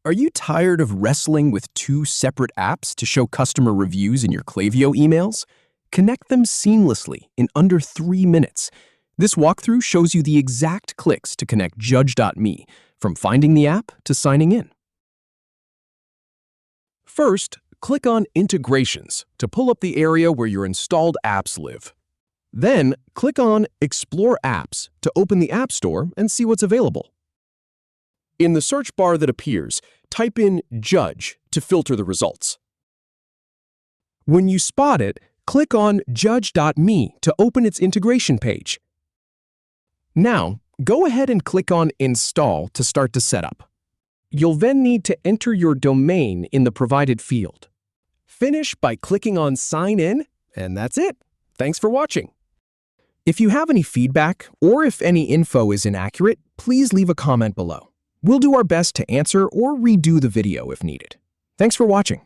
Are you tired of wrestling with two separate apps to show customer reviews in your Klaviyo emails? Connect them seamlessly in under 3 minutes. This walkthrough shows you the exact clicks to connect Judge.me, from finding the app to signing in. First, click on Integrations to pull up the area where your installed apps live. Then, click on Explore Apps to open the App Store and see what's available. In the search bar that appears, type in Judge to filter the results. When you spot it, click on Judge.me to open its integration page. Now, go ahead and click on Install to start the setup. You'll then need to enter your domain in the provided field. Finish by clicking on Sign In, and that's it. Thanks for watching. If you have any feedback or if any info is inaccurate, please leave a comment below. We'll do our best to answer or redo the video if needed. Thanks for watching.